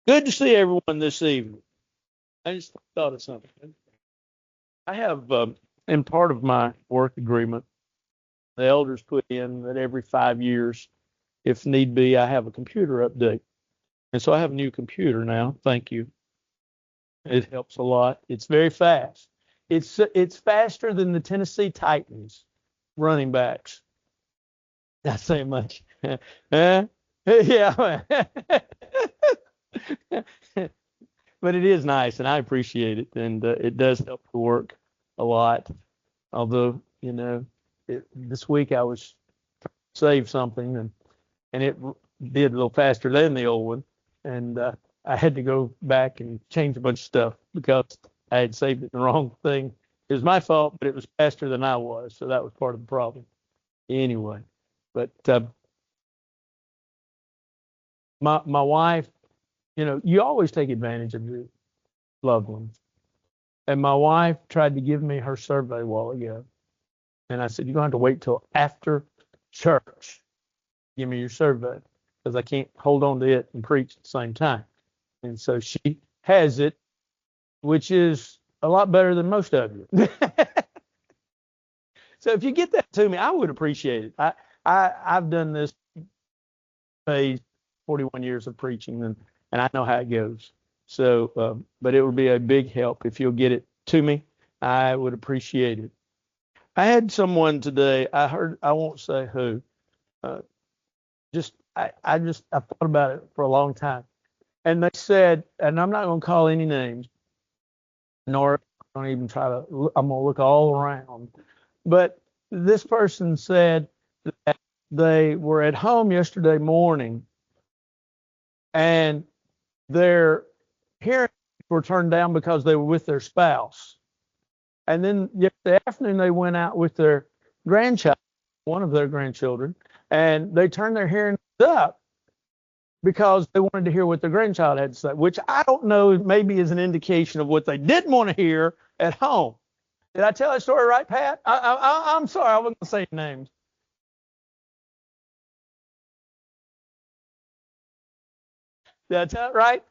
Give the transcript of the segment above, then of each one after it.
Good to see everyone this evening. I just thought of something. I have, in part of my work agreement, the elders put in that every 5 years, if need be, I have a computer update. And so I have a new computer now. Thank you. It helps a lot. It's very fast. It's faster than the Tennessee Titans running backs. Not saying much. Eh? Yeah. But it is nice, and I appreciate it, and it does help the work a lot. Although, this week I was save something, and it did a little faster than the old one, and I had to go back and change a bunch of stuff because I had saved it in the wrong thing. It was my fault, but it was faster than I was, so that was part of the problem. Anyway, but my wife, you always take advantage of your loved ones. And my wife tried to give me her survey a while ago. And I said, you're going to have to wait till after church. Give me your survey because I can't hold on to it and preach at the same time. And so she has it, which is a lot better than most of you. So if you get that to me, I would appreciate it. I've done this phase 41 years of preaching, and I know how it goes. So, but it would be a big help if you'll get it to me. I would appreciate it. I had someone today. I won't say who. I thought about it for a long time, and they said, and I'm not going to call any names, nor I'm going to even try to. I'm going to look all around. But this person said that they were at home yesterday morning, and their hearing were turned down because they were with their spouse. And then yesterday afternoon, they went out with their grandchild, one of their grandchildren, and they turned their hearing up because they wanted to hear what their grandchild had to say, which I don't know maybe is an indication of what they didn't want to hear at home. Did I tell that story right, Pat? I'm sorry, I wasn't going to say names. Did I tell it right?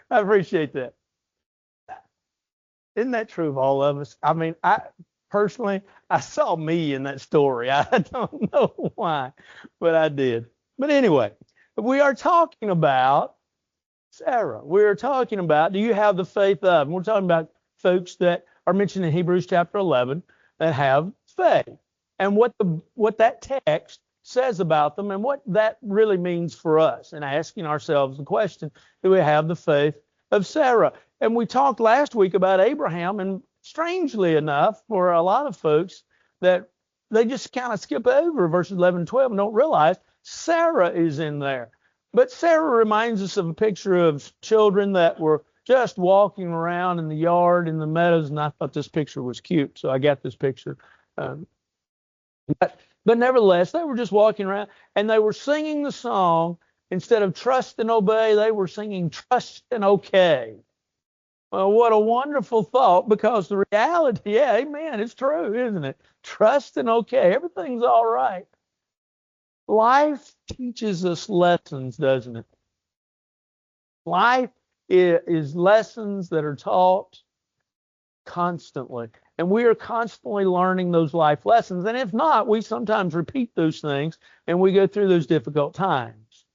I appreciate that. Isn't that true of all of us? I mean, I personally, I saw me in that story. I don't know why, but I did. But anyway, we are talking about Sarah. We're talking about, do you have the faith of? And we're talking about folks that are mentioned in Hebrews chapter 11 that have faith, and what that text says about them and what that really means for us, and asking ourselves the question, do we have the faith of Sarah? And we talked last week about Abraham, and strangely enough, for a lot of folks, that they just kind of skip over verses 11 and 12 and don't realize Sarah is in there. But Sarah reminds us of a picture of children that were just walking around in the yard, in the meadows, and I thought this picture was cute, so I got this picture. But nevertheless, they were just walking around, and they were singing the song. Instead of trust and obey, they were singing trust and okay. Well, what a wonderful thought, because the reality, yeah, amen, it's true, isn't it? Trust and okay, everything's all right. Life teaches us lessons, doesn't it? Life is lessons that are taught constantly. And we are constantly learning those life lessons. And if not, we sometimes repeat those things and we go through those difficult times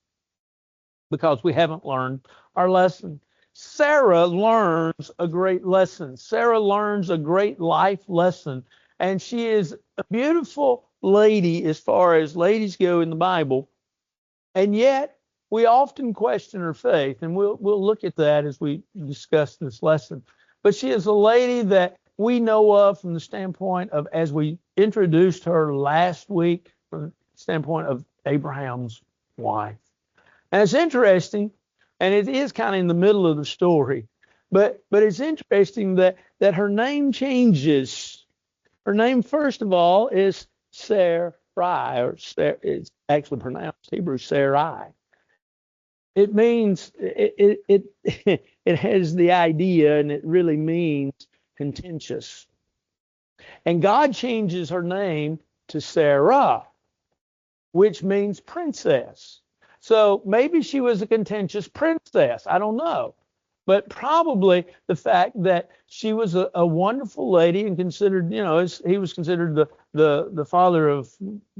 because we haven't learned our lesson. Sarah learns a great lesson. Sarah learns a great life lesson. And she is a beautiful lady as far as ladies go in the Bible. And yet we often question her faith. And we'll look at that as we discuss this lesson. But she is a lady that we know of from the standpoint of, as we introduced her last week, from the standpoint of Abraham's wife. And it's interesting, and it is kind of in the middle of the story, but it's interesting that her name changes. Her name, first of all, is Sarai, or it's actually pronounced Hebrew Sarai. It means it has the idea, and it really means contentious. And God changes her name to Sarah, which means princess. So maybe she was a contentious princess. I don't know. But probably the fact that she was a wonderful lady and considered, he was considered the father of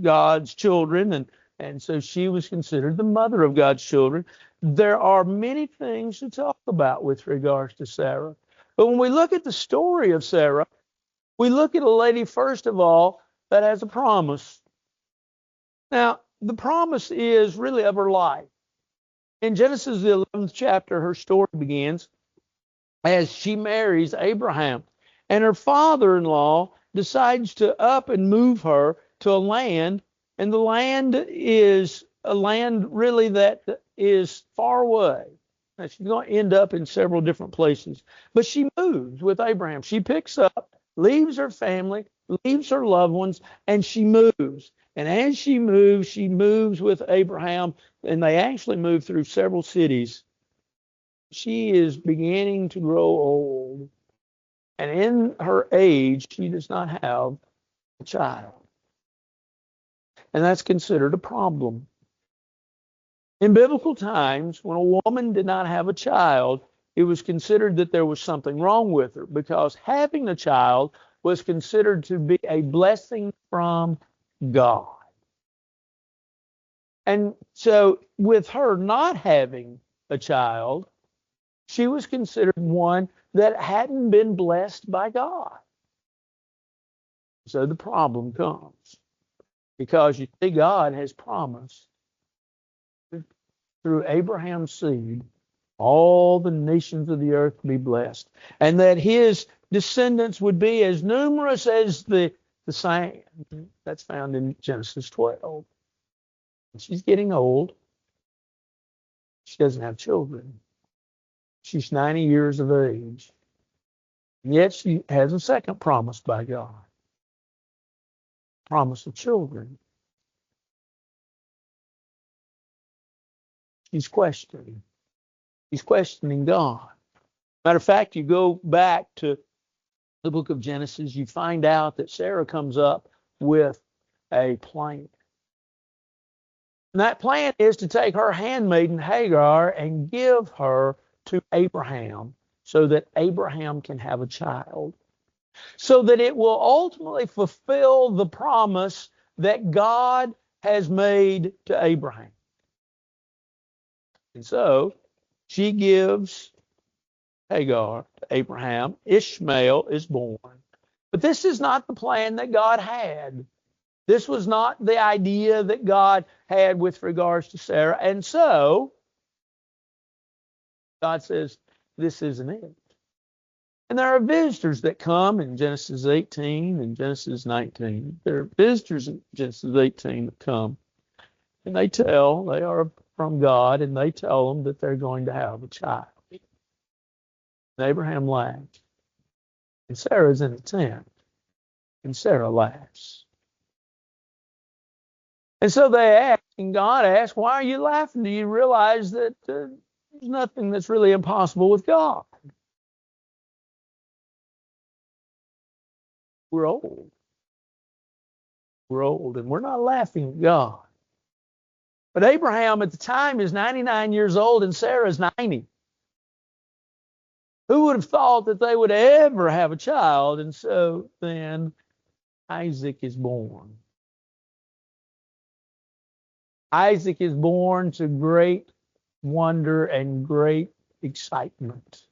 God's children, and so she was considered the mother of God's children. There are many things to talk about with regards to Sarah. But when we look at the story of Sarah, we look at a lady, first of all, that has a promise. Now, the promise is really of her life. In Genesis, the 11th chapter, her story begins as she marries Abraham. And her father-in-law decides to up and move her to a land, and the land is a land really that is far away. Now, she's going to end up in several different places. But she moves with Abraham. She picks up, leaves her family, leaves her loved ones, and she moves. And as she moves with Abraham, and they actually move through several cities. She is beginning to grow old. And in her age, she does not have a child. And that's considered a problem. In biblical times, when a woman did not have a child, it was considered that there was something wrong with her, because having a child was considered to be a blessing from God. And so with her not having a child, she was considered one that hadn't been blessed by God. So the problem comes, because you see, God has promised through Abraham's seed all the nations of the earth be blessed, and that his descendants would be as numerous as the sand. That's found in Genesis 12. She's getting old. She doesn't have children. She's 90 years of age. And yet she has a second promise by God. Promise of children. She's questioning. She's questioning God. Matter of fact, you go back to the book of Genesis, you find out that Sarah comes up with a plan. And that plan is to take her handmaiden Hagar and give her to Abraham so that Abraham can have a child. So that it will ultimately fulfill the promise that God has made to Abraham. And so she gives Hagar to Abraham. Ishmael is born. But this is not the plan that God had. This was not the idea that God had with regards to Sarah. And so God says, this isn't it. And there are visitors that come in Genesis 18 and Genesis 19. There are visitors in Genesis 18 that come. And they are from God, and they tell them that they're going to have a child. And Abraham laughs. And Sarah's in a tent. And Sarah laughs. And so they ask, and God asks, why are you laughing? Do you realize that there's nothing that's really impossible with God? We're old. We're old, and we're not laughing at God. But Abraham at the time is 99 years old, and Sarah is 90. Who would have thought that they would ever have a child? And so then Isaac is born. Isaac is born to great wonder and great excitement.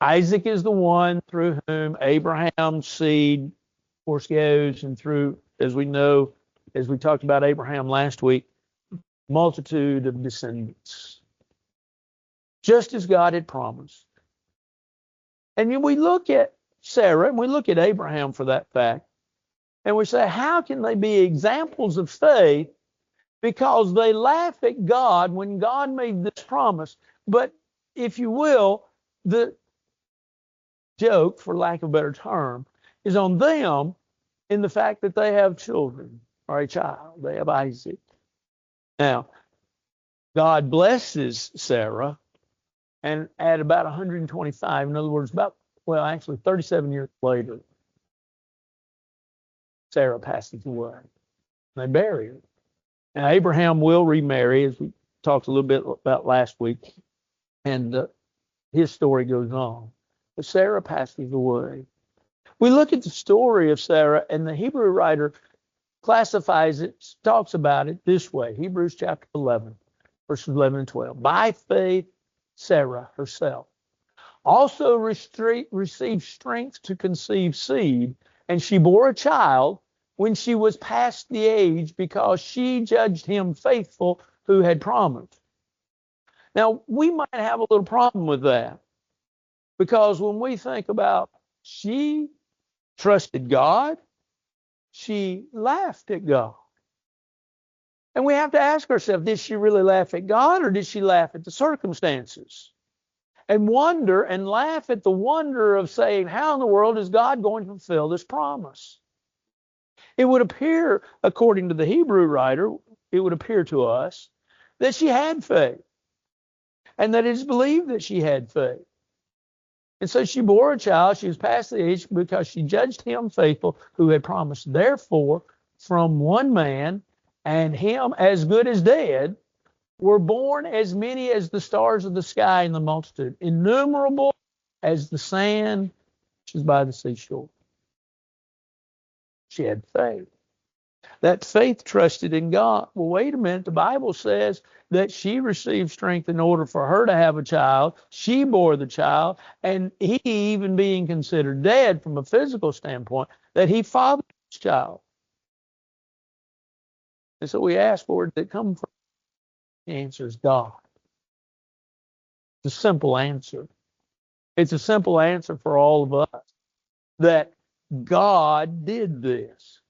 Isaac is the one through whom Abraham's seed, of course, goes, and through, as we know, as we talked about Abraham last week, multitude of descendants, just as God had promised. And we look at Sarah and we look at Abraham for that fact, and we say, how can they be examples of faith? Because they laugh at God when God made this promise. But if you will, the joke, for lack of a better term, is on them in the fact that they have children or a child. They have Isaac. Now, God blesses Sarah, and at about 125, in other words, actually 37 years later, Sarah passes away. They bury her. Now, Abraham will remarry, as we talked a little bit about last week, and his story goes on. But Sarah passes away. We look at the story of Sarah, and the Hebrew writer classifies it, talks about it this way. Hebrews chapter 11, verses 11 and 12. By faith, Sarah herself also received strength to conceive seed, and she bore a child when she was past the age, because she judged him faithful who had promised. Now, we might have a little problem with that, because when we think about she trusted God, she laughed at God. And we have to ask ourselves, did she really laugh at God, or did she laugh at the circumstances? And wonder and laugh at the wonder of saying, how in the world is God going to fulfill this promise? It would appear, according to the Hebrew writer, it would appear to us that she had faith, and that it is believed that she had faith. And so she bore a child. She was past the age because she judged him faithful who had promised. Therefore, from one man, and him as good as dead, were born as many as the stars of the sky in the multitude, innumerable as the sand which is by the seashore. She had faith. That faith trusted in God. Well, wait a minute. The Bible says that she received strength in order for her to have a child. She bore the child, and he, even being considered dead from a physical standpoint, that he fathered his child. And so we ask, where did it come from? The answer is God. It's a simple answer. It's a simple answer for all of us, that God did this.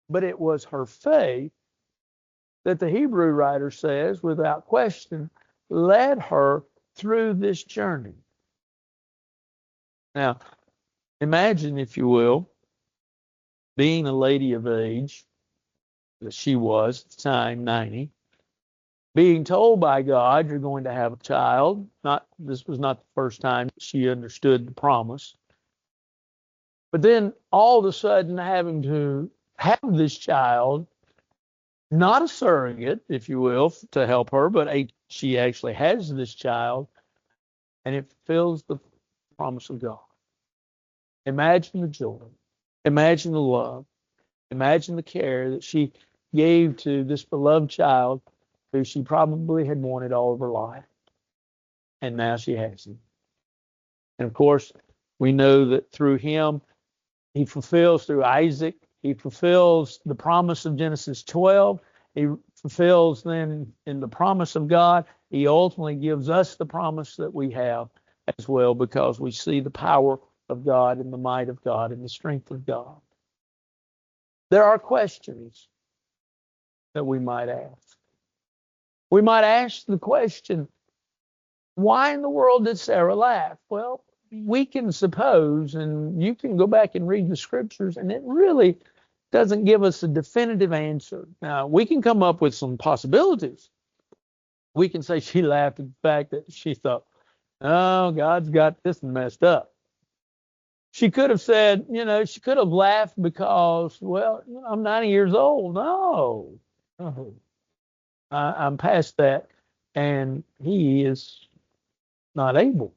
But it was her faith that the Hebrew writer says, without question, led her through this journey. Now, imagine, if you will, being a lady of age, that she was at the time, 90, being told by God, you're going to have a child. This was not the first time she understood the promise. But then all of a sudden having to have this child, not a surrogate, if you will, to help her, but she actually has this child, and it fulfills the promise of God. Imagine the joy. Imagine the love. Imagine the care that she gave to this beloved child who she probably had wanted all of her life. And now she has him. And of course, we know that through him, he fulfills, through Isaac, he fulfills the promise of Genesis 12. He fulfills then in the promise of God. He ultimately gives us the promise that we have as well, because we see the power of God and the might of God and the strength of God. There are questions that we might ask. We might ask the question, why in the world did Sarah laugh? Well, we can suppose, and you can go back and read the scriptures, and it really doesn't give us a definitive answer. Now, we can come up with some possibilities. We can say she laughed at the fact that she thought, oh, God's got this messed up. She could have said, she could have laughed because, well, I'm 90 years old. No. I'm past that, and he is not able.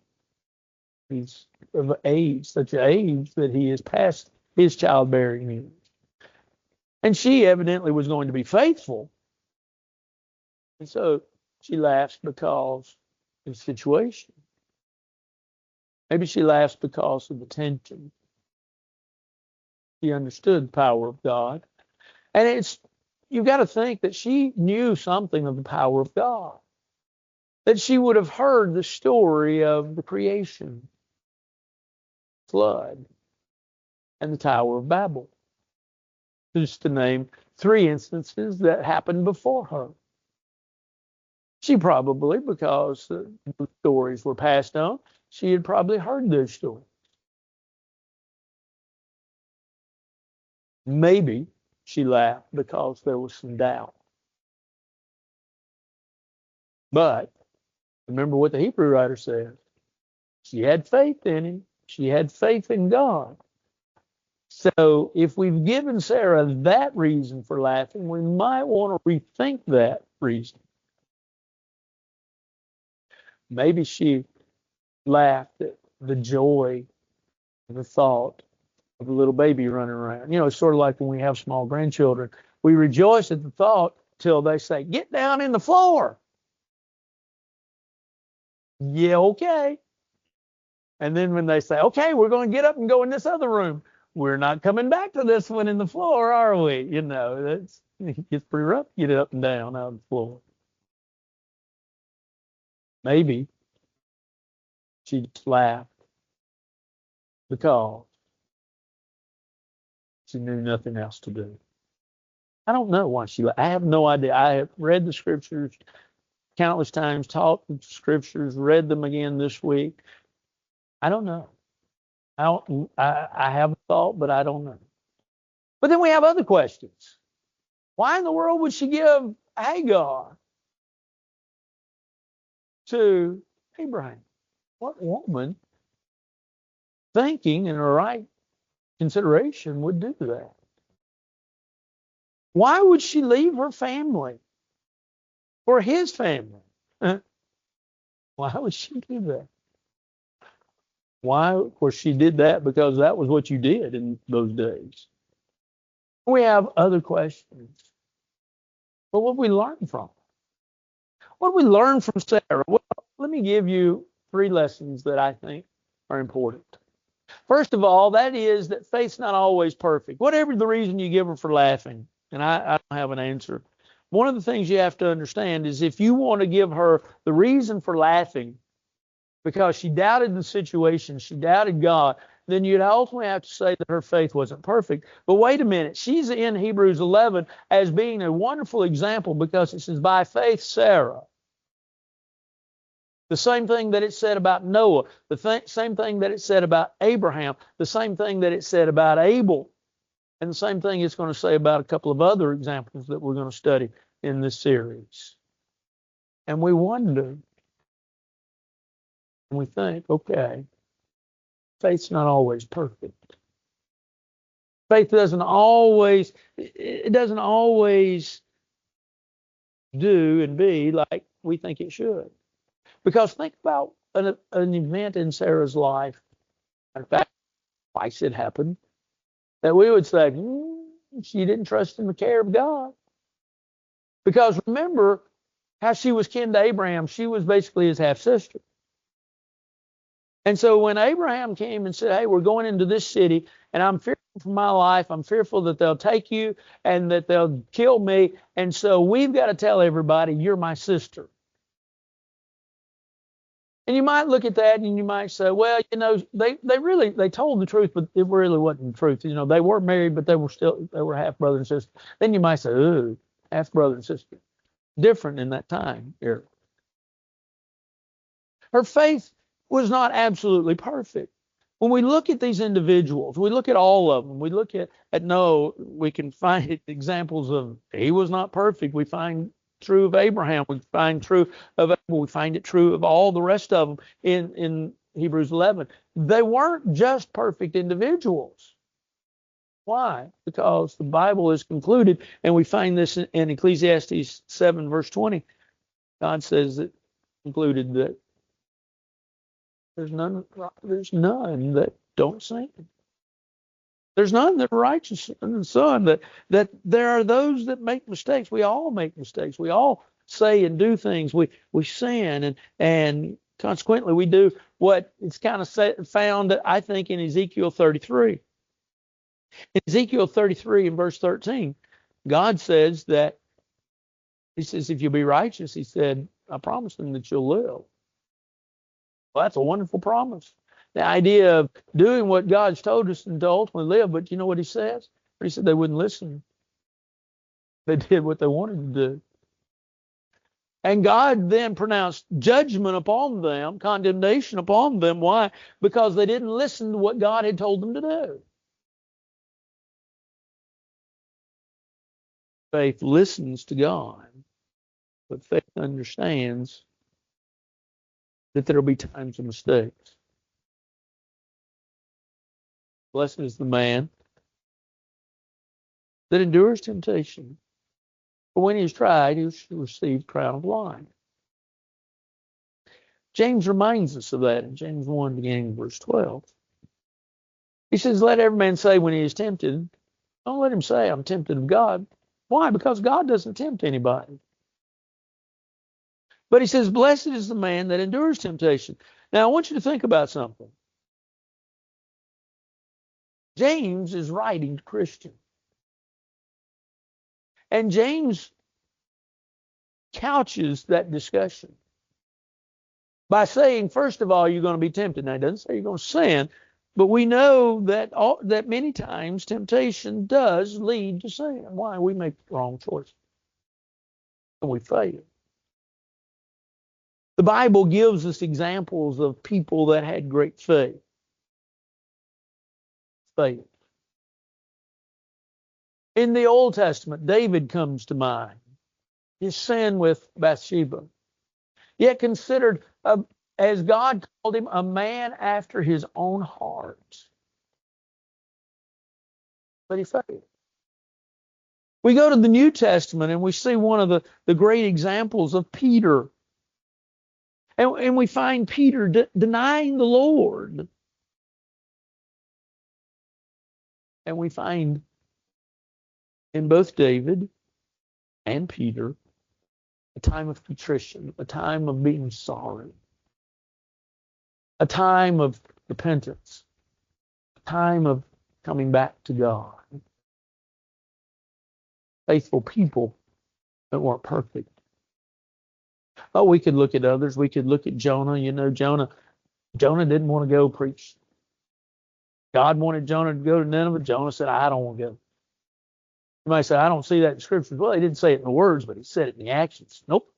He's of age, such an age that he is past his childbearing years. And she evidently was going to be faithful. And so she laughs because of the situation. Maybe she laughs because of the tension. She understood the power of God. And you've got to think that she knew something of the power of God. That she would have heard the story of the creation, flood, and the Tower of Babel. Just to name 3 instances that happened before her. She probably, because the stories were passed on, she had probably heard those stories. Maybe she laughed because there was some doubt. But remember what the Hebrew writer says. She had faith in him. She had faith in God. So if we've given Sarah that reason for laughing, we might want to rethink that reason. Maybe she laughed at the joy of the thought of a little baby running around. You know, it's sort of like when we have small grandchildren. We rejoice at the thought till they say, "Get down in the floor." Yeah, okay. And then when they say, "Okay, we're going to get up and go in this other room," we're not coming back to this one in the floor, are we? You know, it's pretty rough to get up and down out of the floor. Maybe she just laughed because she knew nothing else to do. I don't know why she laughed. I have no idea. I have read the scriptures countless times, taught the scriptures, read them again this week. I don't know. I have a thought, but I don't know. But then we have other questions. Why in the world would she give Hagar to Abraham? What woman, thinking in her right consideration, would do that? Why would she leave her family for his family? Why would she do that? Why? Of course, she did that because that was what you did in those days. We have other questions. But what we learn from? What do we learn from Sarah? Well, let me give you 3 lessons that I think are important. First of all, that is that faith's not always perfect. Whatever the reason you give her for laughing, and I don't have an answer. One of the things you have to understand is if you want to give her the reason for laughing because she doubted the situation, she doubted God, then you'd ultimately have to say that her faith wasn't perfect. But wait a minute, she's in Hebrews 11 as being a wonderful example because it says, by faith, Sarah. The same thing that it said about Noah, the same thing that it said about Abraham, the same thing that it said about Abel, and the same thing it's going to say about a couple of other examples that we're going to study in this series. And we wonder, and we think, okay, faith's not always perfect. Faith doesn't always do and be like we think it should. Because think about an event in Sarah's life, in fact, twice it happened, that we would say, she didn't trust in the care of God. Because remember how she was kin to Abraham. She was basically his half-sister. And so when Abraham came and said, hey, we're going into this city, and I'm fearful for my life, I'm fearful that they'll take you and that they'll kill me, and so we've got to tell everybody you're my sister. And you might look at that and you might say, well, you know, they told the truth, but it really wasn't the truth. You know, they were married, but they were half brother and sister. Then you might say, ooh, half brother and sister. Different in that time era. Her faith was not absolutely perfect. When we look at these individuals, we look at all of them. We look at Noah, we can find examples of he was not perfect. We find true of Abraham. We find true of Abel. We find it true of all the rest of them in Hebrews 11. They weren't just perfect individuals. Why? Because the Bible is concluded, and we find this in Ecclesiastes 7, verse 20. God says that concluded that there's none that don't sin. There's none that are righteous in the Son, that there are those that make mistakes. We all make mistakes. We all say and do things. We sin, and consequently we do what it's kind of found, I think, in Ezekiel 33. In Ezekiel 33 in verse 13, God says that, he says, if you'll be righteous, he said, I promise them that you'll live. Well, that's a wonderful promise. The idea of doing what God's told us and to ultimately live, but you know what he says? He said they wouldn't listen. They did what they wanted to do. And God then pronounced judgment upon them, condemnation upon them. Why? Because they didn't listen to what God had told them to do. Faith listens to God, but faith understands that there will be times of mistakes. Blessed is the man that endures temptation. But when he was tried, he received crown of life. James reminds us of that in James 1, beginning in verse 12. He says, let every man say when he is tempted, don't let him say, I'm tempted of God. Why? Because God doesn't tempt anybody. But he says, blessed is the man that endures temptation. Now, I want you to think about something. James is writing to Christians. And James couches that discussion by saying, first of all, you're going to be tempted. Now, he doesn't say you're going to sin, but we know that that many times temptation does lead to sin. Why? We make the wrong choice and we fail. The Bible gives us examples of people that had great faith. Faith. In the Old Testament, David comes to mind. His sin with Bathsheba. Yet considered, as God called him, a man after his own heart. But he failed. We go to the New Testament and we see one of the great examples of Peter. And we find Peter denying the Lord. And we find in both David and Peter a time of contrition, a time of being sorry, a time of repentance, a time of coming back to God. Faithful people that weren't perfect. Oh, we could look at others. We could look at Jonah. You know, Jonah didn't want to go preach. God wanted Jonah to go to Nineveh. Jonah said, I don't want to go. You might say, I don't see that in Scripture. Well, he didn't say it in the words, but he said it in the actions. Nope.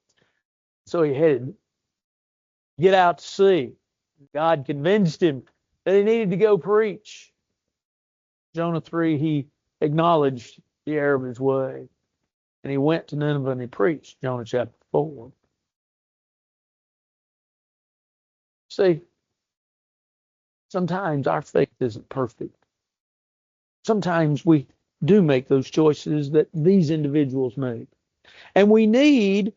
So he headed, get out to sea. God convinced him that he needed to go preach. Jonah 3, he acknowledged the error of his way. And he went to Nineveh and he preached, Jonah chapter 4. See, sometimes our faith isn't perfect. Sometimes we do make those choices that these individuals made. And we need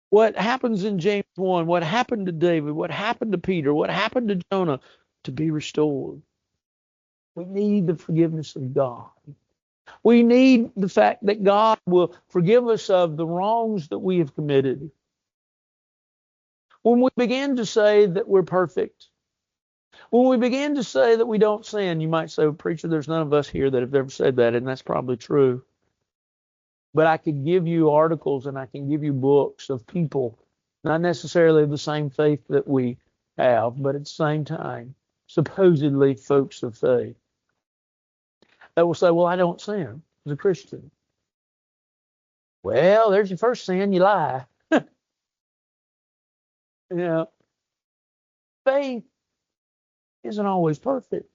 what happens in James 1, what happened to David, what happened to Peter, what happened to Jonah to be restored. We need the forgiveness of God. We need the fact that God will forgive us of the wrongs that we have committed. When we begin to say that we're perfect, when we begin to say that we don't sin, you might say, well, preacher, there's none of us here that have ever said that, and that's probably true. But I could give you articles and I can give you books of people, not necessarily the same faith that we have, but at the same time, supposedly folks of faith, that will say, well, I don't sin as a Christian. Well, there's your first sin, you lie. You know, faith isn't always perfect.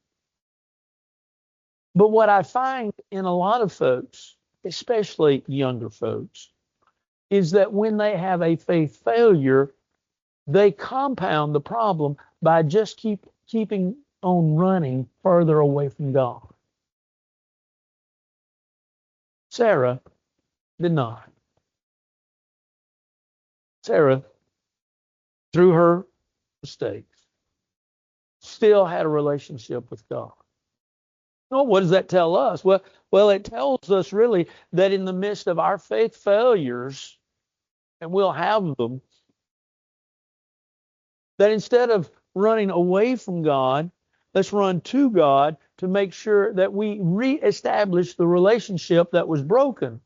But what I find in a lot of folks, especially younger folks, is that when they have a faith failure, they compound the problem by just keeping on running further away from God. Sarah did not. Sarah, through her mistakes, still had a relationship with God. Well, what does that tell us? Well, it tells us really that in the midst of our faith failures, and we'll have them, that instead of running away from God, let's run to God to make sure that we reestablish the relationship that was broken.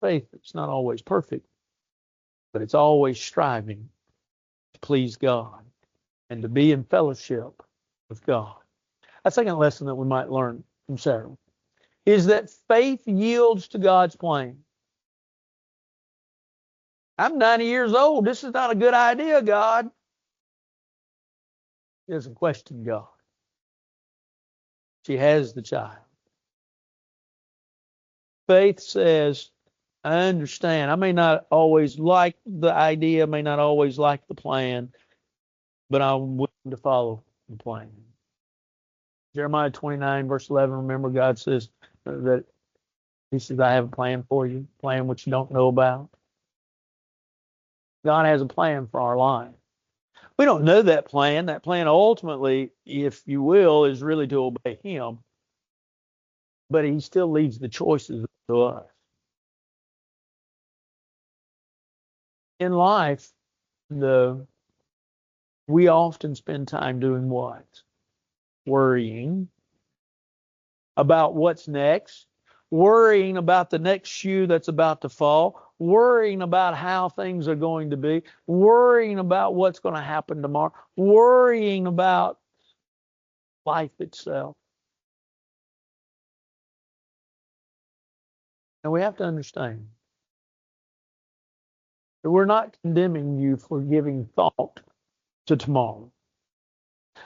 Faith, it's not always perfect, but it's always striving to please God and to be in fellowship with God. A second lesson that we might learn from Sarah is that faith yields to God's plan. I'm 90 years old. This is not a good idea, God. She doesn't question God. She has the child. Faith says, I understand. I may not always like the idea, may not always like the plan, but I'm willing to follow the plan. Jeremiah 29, verse 11, remember God says that He says, I have a plan for you, a plan which you don't know about. God has a plan for our life. We don't know that plan. That plan ultimately, if you will, is really to obey Him. But He still leaves the choices to us. In life, we often spend time doing what? Worrying about what's next, worrying about the next shoe that's about to fall, worrying about how things are going to be, worrying about what's going to happen tomorrow, worrying about life itself. And we have to understand that we're not condemning you for giving thought to tomorrow.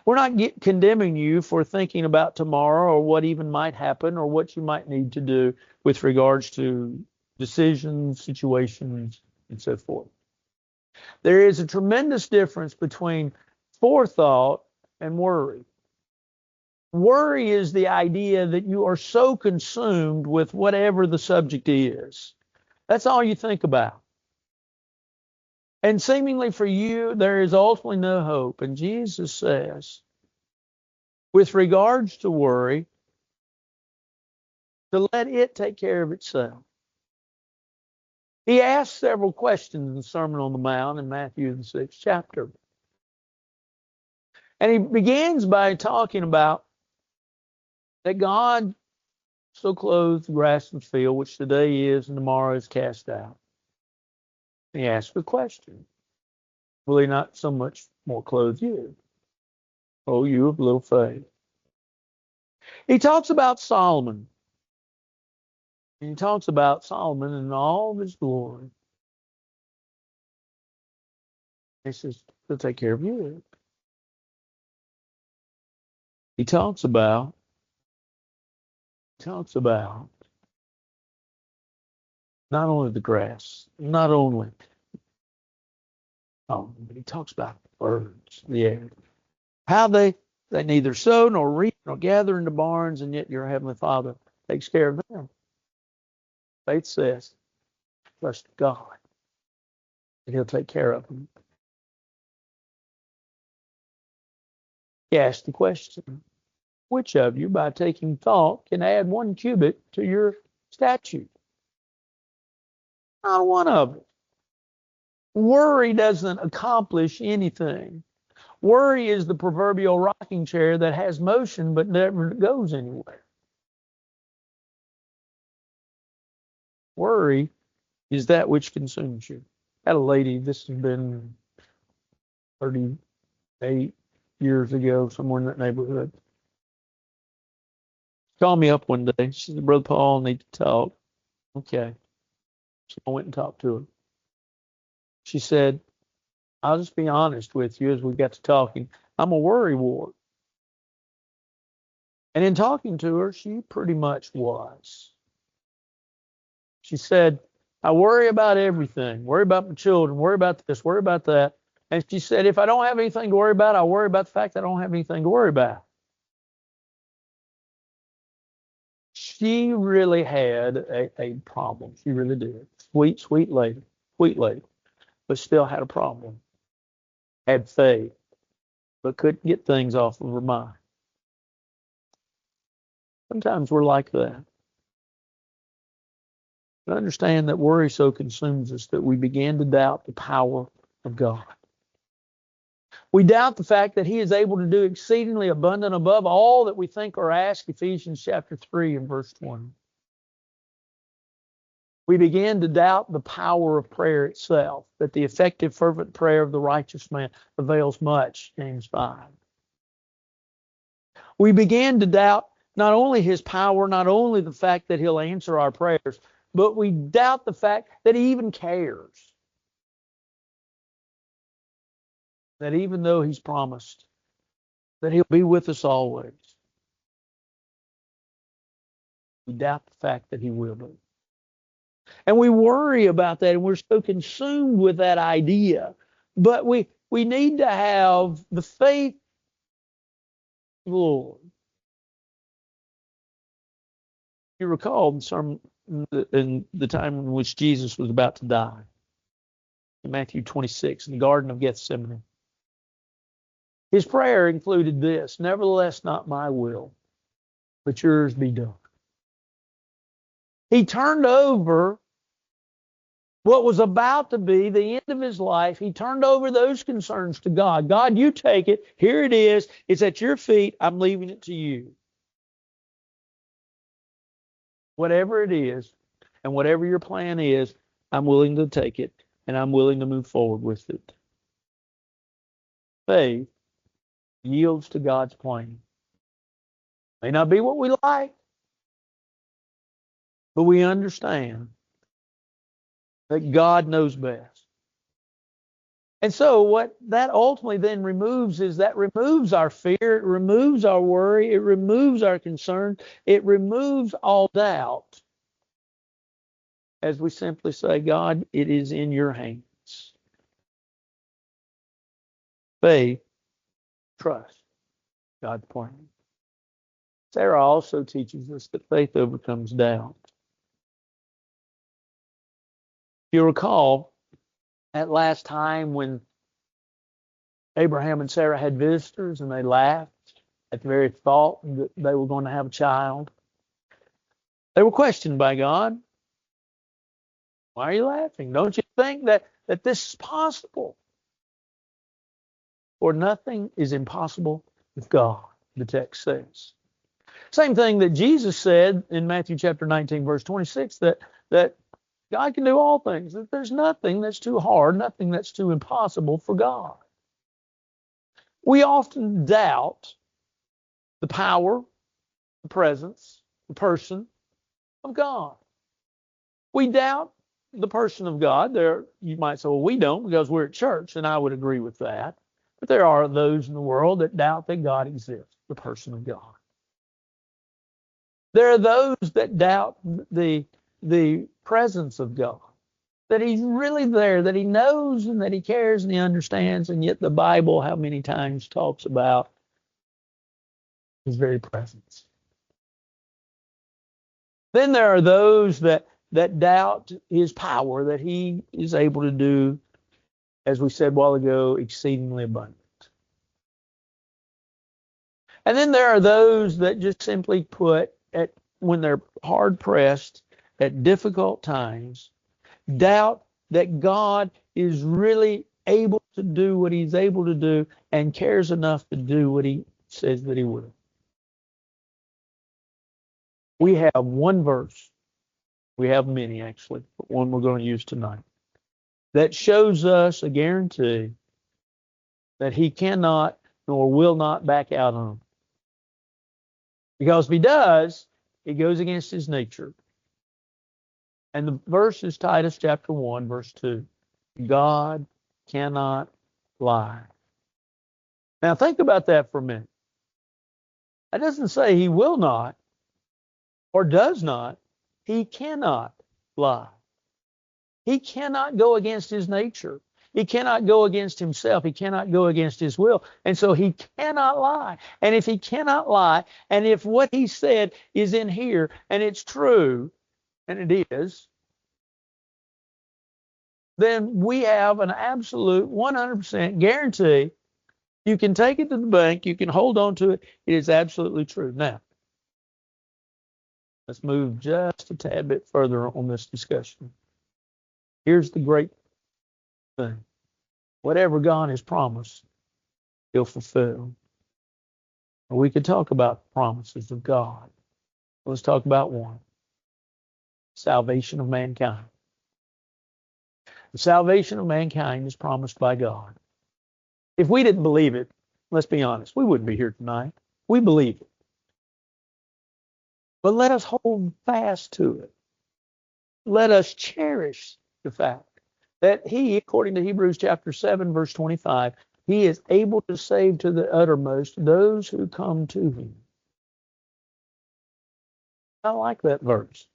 We're not condemning you for thinking about tomorrow or what even might happen or what you might need to do with regards to decisions, situations, and so forth. There is a tremendous difference between forethought and worry. Worry is the idea that you are so consumed with whatever the subject is. That's all you think about. And seemingly for you, there is ultimately no hope. And Jesus says, with regards to worry, to let it take care of itself. He asked several questions in the Sermon on the Mount in Matthew, the 6th chapter. And he begins by talking about that God so clothes the grass of the field, which today is and tomorrow is cast out. And he asks a question. Will he not so much more clothe you? Oh, you of little faith. He talks about Solomon. And he talks about Solomon in all of his glory. He says, he'll take care of you. He talks about not only the grass, not only, but he talks about the birds, the air. How they neither sow nor reap nor gather into barns, and yet your heavenly Father takes care of them. Faith says, trust God, that He'll take care of them. He asked the question, which of you, by taking thought, can add 1 cubit to your statute? Not one of them. Worry doesn't accomplish anything. Worry is the proverbial rocking chair that has motion but never goes anywhere. Worry is that which consumes you. I had a lady, this has been 38 years ago, somewhere in that neighborhood. She called me up one day. She said, Brother Paul, I need to talk. Okay. So I went and talked to her. She said, I'll just be honest with you as we got to talking. I'm a worry wart. And in talking to her, she pretty much was. She said, I worry about everything. Worry about my children. Worry about this. Worry about that. And she said, if I don't have anything to worry about, I'll worry about the fact that I don't have anything to worry about. She really had a problem. She really did. Sweet lady. Sweet lady. But still had a problem. Had faith. But couldn't get things off of her mind. Sometimes we're like that. But understand that worry so consumes us that we begin to doubt the power of God. We doubt the fact that He is able to do exceedingly abundant above all that we think or ask, Ephesians chapter 3 and verse 20. We begin to doubt the power of prayer itself, that the effective, fervent prayer of the righteous man avails much, James 5. We begin to doubt not only His power, not only the fact that He'll answer our prayers, but we doubt the fact that He even cares. That even though He's promised that He'll be with us always, we doubt the fact that He will be. And we worry about that, and we're so consumed with that idea. But we need to have the faith of the Lord. You recall the Sermon in the time in which Jesus was about to die. In Matthew 26, in the Garden of Gethsemane. His prayer included this: "Nevertheless, not my will, but yours be done." He turned over what was about to be the end of his life. He turned over those concerns to God. God, you take it. Here it is. It's at your feet. I'm leaving it to you. Whatever it is, and whatever your plan is, I'm willing to take it, and I'm willing to move forward with it. Faith yields to God's plan. May not be what we like, but we understand that God knows best. And so what that ultimately then removes is that removes our fear, it removes our worry, it removes our concern, it removes all doubt. As we simply say, God, it is in your hands. Faith, trust God's plan. Sarah also teaches us that faith overcomes doubt. If you recall, that last time when Abraham and Sarah had visitors and they laughed at the very thought that they were going to have a child, they were questioned by God. Why are you laughing? Don't you think that this is possible? For nothing is impossible with God, the text says. Same thing that Jesus said in Matthew chapter 19, verse 26, that God can do all things, that there's nothing that's too hard, nothing that's too impossible for God. We often doubt the power, the presence, the person of God. We doubt the person of God. There, you might say, well, we don't because we're at church, and I would agree with that. But there are those in the world that doubt that God exists, the person of God. There are those that doubt the presence of God, that he's really there, that he knows and that he cares and he understands, and yet the Bible, how many times talks about his very presence. Then there are those that doubt his power, that he is able to do, as we said a while ago, exceedingly abundant. And then there are those that just simply put, when they're hard pressed at difficult times, doubt that God is really able to do what he's able to do and cares enough to do what he says that he will. We have one verse, we have many actually, but one we're going to use tonight, that shows us a guarantee that he cannot nor will not back out on. Because if he does, it goes against his nature. And the verse is Titus chapter 1, verse 2. God cannot lie. Now think about that for a minute. That doesn't say he will not or does not. He cannot lie. He cannot go against his nature. He cannot go against himself. He cannot go against his will. And so he cannot lie. And if he cannot lie, and if what he said is in here and it's true, and it is, then we have an absolute 100% guarantee. You can take it to the bank. You can hold on to it. It is absolutely true. Now, let's move just a tad bit further on this discussion. Here's the great thing. Whatever God has promised, he'll fulfill. We could talk about the promises of God. Let's talk about one. Salvation of mankind. The salvation of mankind is promised by God. If we didn't believe it, let's be honest, we wouldn't be here tonight. We believe it. But let us hold fast to it. Let us cherish the fact that he, according to Hebrews chapter 7, verse 25, he is able to save to the uttermost those who come to him. I like that verse.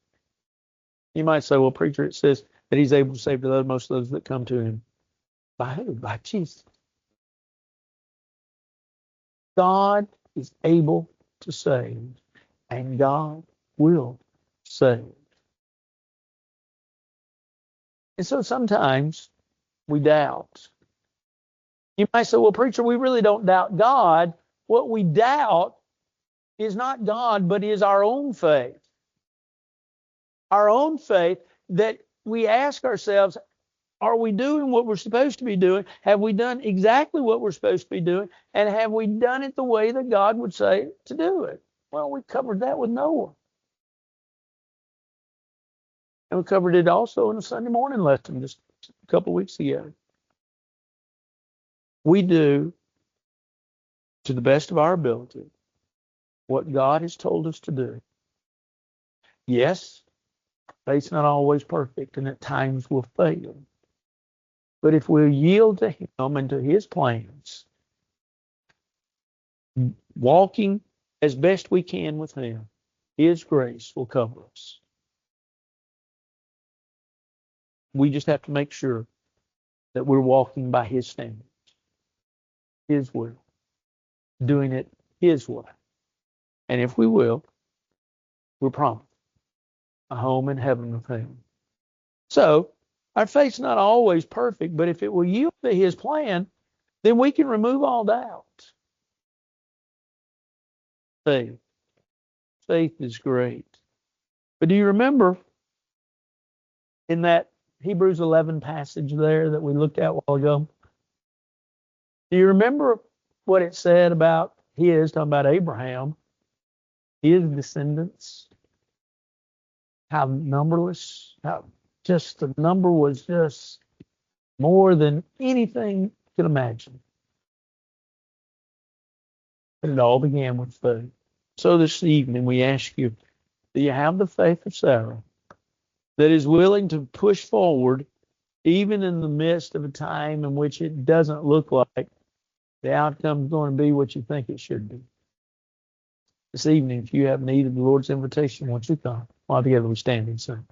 You might say, well, preacher, it says that he's able to save to the uttermost those that come to him. By who? By Jesus. God is able to save, and God will save. And so sometimes we doubt. You might say, well, preacher, we really don't doubt God. What we doubt is not God, but is our own faith. Our own faith that we ask ourselves, are we doing what we're supposed to be doing? Have we done exactly what we're supposed to be doing? And have we done it the way that God would say to do it? Well, we covered that with Noah. And we covered it also in a Sunday morning lesson just a couple of weeks ago. We do, to the best of our ability, what God has told us to do. Yes, faith's not always perfect, and at times we'll fail. But if we'll yield to Him and to His plans, walking as best we can with Him, His grace will cover us. We just have to make sure that we're walking by His standards, His will, doing it His way. And if we will, we're promised a home in heaven with Him. So, our faith's not always perfect, but if it will yield to His plan, then we can remove all doubt. Faith. Faith is great. But do you remember in that Hebrews 11 passage there that we looked at a while ago? Do you remember what it said about talking about Abraham, his descendants? How numberless, how just the number was just more than anything you could imagine. But it all began with faith. So this evening we ask you, do you have the faith of Sarah that is willing to push forward even in the midst of a time in which it doesn't look like the outcome is going to be what you think it should be? This evening, if you have need of the Lord's invitation, won't you come? While together we stand and sing.